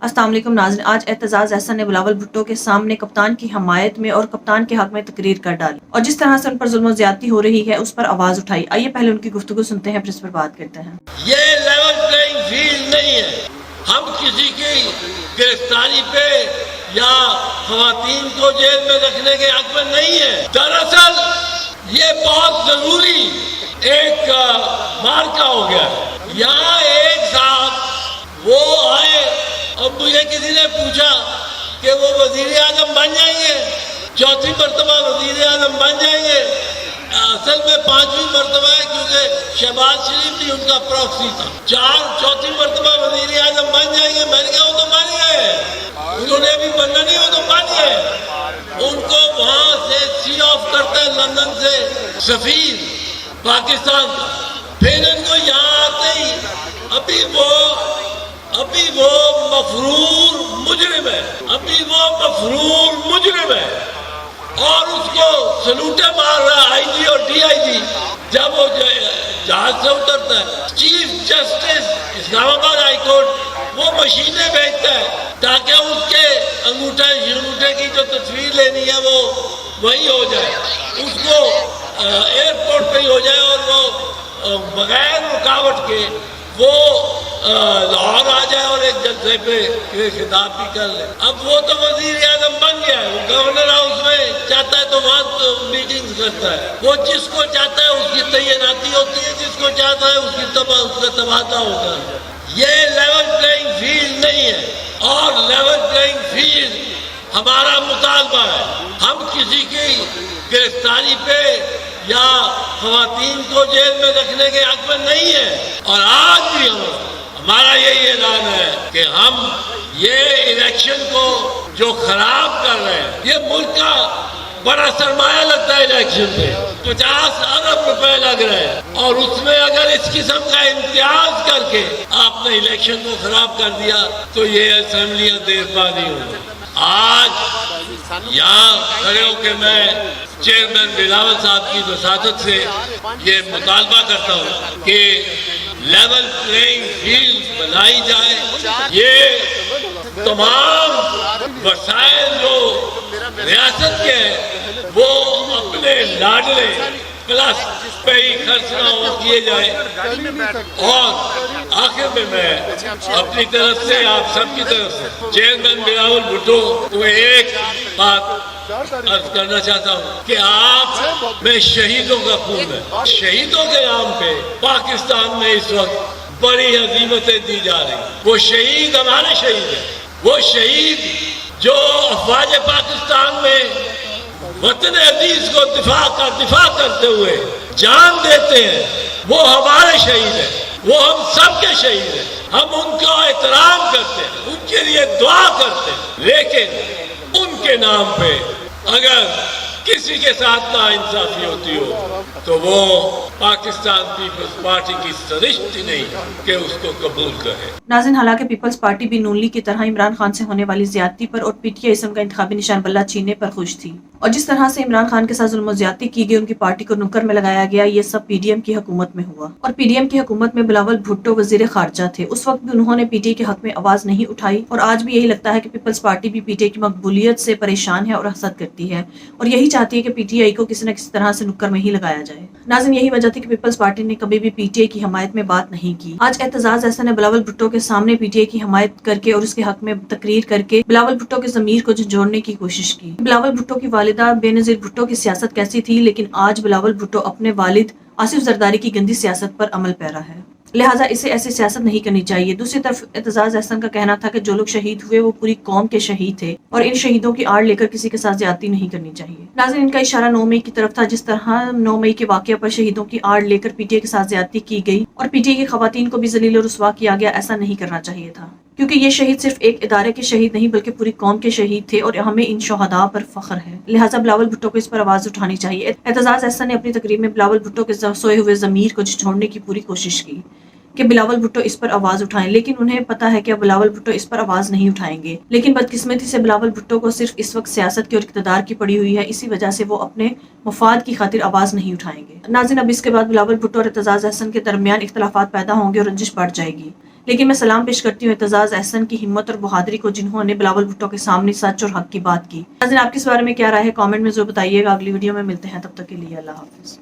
अस्सलाम वालेकुम नाज़रीन, आज एतजाज़ अहसन ने बिलावल भुट्टो के सामने कप्तान की हमायत में और कप्तान के हक में तकरीर कर डाली और जिस तरह से उन पर जुल्म ज़्यादती हो रही है उस पर आवाज़ उठाई। आइए पहले उनकी गुफ्तगू सुनते हैं फिर इस पर बात करते हैं। ये लेवल प्लेइंग फील्ड नहीं है। हम किसी की गिरफ्तारी पे या खवातीन को जेल में रखने के हक में नहीं है। दरअसल ये बहुत जरूरी एक मार्का हो गया है। यहाँ एक साहब वो आए और मुझे किसी ने पूछा कि वो वजीर आजम बन जाएंगे, चौथी मरतबा वजीर आजम बन जाएंगे। असल में 5वीं मरतबा है क्योंकि शहबाज शरीफ भी उनका प्रॉक्सी था। चौथी मरतबा वजीर आजम बन जाएंगे। मैंने कहा वो तो बन गए, उन्होंने अभी बनना नहीं, वो तो बन गए। उनको वहां से सी ऑफ करता है लंदन से सफीर पाकिस्तान का। फिर इनको यहाँ आते ही अभी वो मफरूर मुजरिम है, और उसको सलूटे मार रहा है आईजी और डीआईजी जब वो जहाज से उतरता है। Chief justice Islamabad high court वो मशीनें भेजता है ताकि उसके अंगूठे की जो तस्वीर लेनी है वो वही हो जाए, उसको एयरपोर्ट पे ही हो जाए और वो बगैर रुकावट के वो लाहौर आ जाए और एक जलसे पे खिताब भी कर ले। अब वो तो वजीर आजम बन गया है, वो गवर्नर हाउस में चाहता है तो वहाँ तो मीटिंग्स करता है। वो जिसको चाहता है उसकी तैनाती होती है, जिसको चाहता है उसका तबादला होता है। ये लेवल प्लेइंग फील्ड नहीं है और लेवल प्लेइंग फील्ड हमारा मुतालबा है। हम किसी की गिरफ्तारी पे या खवातीन को जेल में रखने के हक में नहीं है। और आज भी हमारा यही ऐलान है कि हम ये इलेक्शन को जो खराब कर रहे हैं, ये मुल्क का बड़ा सरमाया लगता है इलेक्शन पे, 50 अरब रुपए लग रहे हैं, और उसमें अगर इस किस्म का इम्तियाज करके आपने इलेक्शन को खराब कर दिया तो ये असेंबलियां देर पा नहीं होंगी। आज यहाँ खड़े होकर मैं चेयरमैन बिलावल साहब की वसादत से ये मुतालबा करता हूँ कि लेवल प्लेइंग फील्ड बनाई जाए। ये तमाम वसाइल जो रियासत के हैं वो अपने लाडले प्लस पे ही खर्च ना हो किए जाए। और आखिर में मैं अपनी तरफ से आप सबकी तरफ से चेयरमैन बिलावल भुट्टो को एक बात अर्ज करना चाहता हूँ कि आप में शहीदों का खून है। शहीदों के नाम पे पाकिस्तान में इस वक्त बड़ी अजीमतें दी जा रही। वो शहीद हमारे शहीद है, वो शहीद जो अफवाज पाकिस्तान में वतन अजीज को दिफा करते हुए जान देते हैं, वो हमारे शहीद है, वो हम सबके शहीद हैं। हम उनका एहतराम करते हैं, उनके लिए दुआ करते हैं, लेकिन उनके नाम पे अगर किसी के साथ नाइंसाफी होती हो तो वो पाकिस्तान पीपल्स पार्टी की सरिश्त ही नहीं कि उसको कबूल करे। नाज़रीन, हालांकि पीपल्स पार्टी भी नून लीग की तरह इमरान खान से होने वाली ज्यादती पर और पीटीआई इसम का इंतखाबी निशान बल्ला छीनने पर खुश थी, और जिस तरह से इमरान खान के साथ जुल्म ज्यादती की गई, उनकी पार्टी को नुक्कर में लगाया गया, ये सब पीडीएम की हुकूमत में हुआ। और पीडीएम की हुकूमत में बिलावल भुट्टो वजीर खारजा थे, उस वक्त भी उन्होंने पीटीआई के हक में आवाज नहीं उठाई। और आज भी यही लगता है कि पीपल्स पार्टी भी पीटीआई की मकबूलियत से परेशान है और हसद करती है और यही चाहती है कि पीटीआई को किसी न किसी तरह से नुक्कर में ही लगाया जाए। नाज़रीन, यही वजह थी कि पीपल्स पार्टी ने कभी भी पीटीआई की हमायत में बात नहीं की। आज एतजाज अहसन ने बिलावल भुट्टो के सामने पीटीआई की हमायत करके और उसके हक में तकरीर करके बिलावल भुट्टो के ज़मीर को झंझोड़ने की कोशिश की। बिलावल भुट्टो की वालिदा बेनज़ीर भुट्टो की सियासत कैसी थी, लेकिन आज बिलावल भुट्टो अपने वालिद आसिफ जरदारी की गंदी सियासत पर अमल पैरा है, लिहाजा इसे ऐसी सियासत नहीं करनी चाहिए। दूसरी तरफ एतजाज अहसन का कहना था कि जो लोग शहीद हुए वो पूरी कौम के शहीद थे और इन शहीदों की आड़ लेकर किसी के साथ ज्यादती नहीं करनी चाहिए। नाज़रीन, इनका इशारा 9 मई की तरफ था, जिस तरह 9 मई के वाकये पर शहीदों की आड़ लेकर पीटीआई के साथ ज्यादती की गई और पीटीआई की खवातीन को भी जलील और रुसवा किया गया। ऐसा नहीं करना चाहिए था, क्योंकि ये शहीद सिर्फ एक इदारे के शहीद नहीं बल्कि पूरी कौम के शहीद थे और हमें इन शोहदा पर फख्र है। लिहाजा बिलावल भुट्टो को इस पर आवाज उठानी चाहिए। एतजाज अहसन ने अपनी तकरीर में बिलावल भुट्टो के सोए हुए ज़मीर को झंझोड़ने की पूरी कोशिश की कि बिलावल भुट्टो इस पर आवाज उठाएं, लेकिन उन्हें पता है कि बिलावल भुट्टो इस पर आवाज नहीं उठाएंगे। लेकिन बदकिस्मती से बिलावल भुट्टो को सिर्फ इस वक्त सियासत की और इक़्तिदार की पड़ी हुई है, इसी वजह से वो अपने मफाद की खातिर आवाज नहीं उठाएंगे। नाज़रीन, अब इसके बाद बिलावल भुट्टो और एतजाज अहसन के दरमियान इख्तलाफात पैदा होंगे और रंजिश बढ़ जाएगी। لیکن میں سلام پیش کرتی ہوں اعتزاز احسن کی ہمت اور بہادری کو، جنہوں نے بلاول بھٹو کے سامنے سچ اور حق کی بات کی۔ ناظرین، آپ کے اس بارے میں کیا رائے ہے؟ کامنٹ میں ضرور بتائیے گا۔ اگلی ویڈیو میں ملتے ہیں، تب تک کے لیے اللہ حافظ۔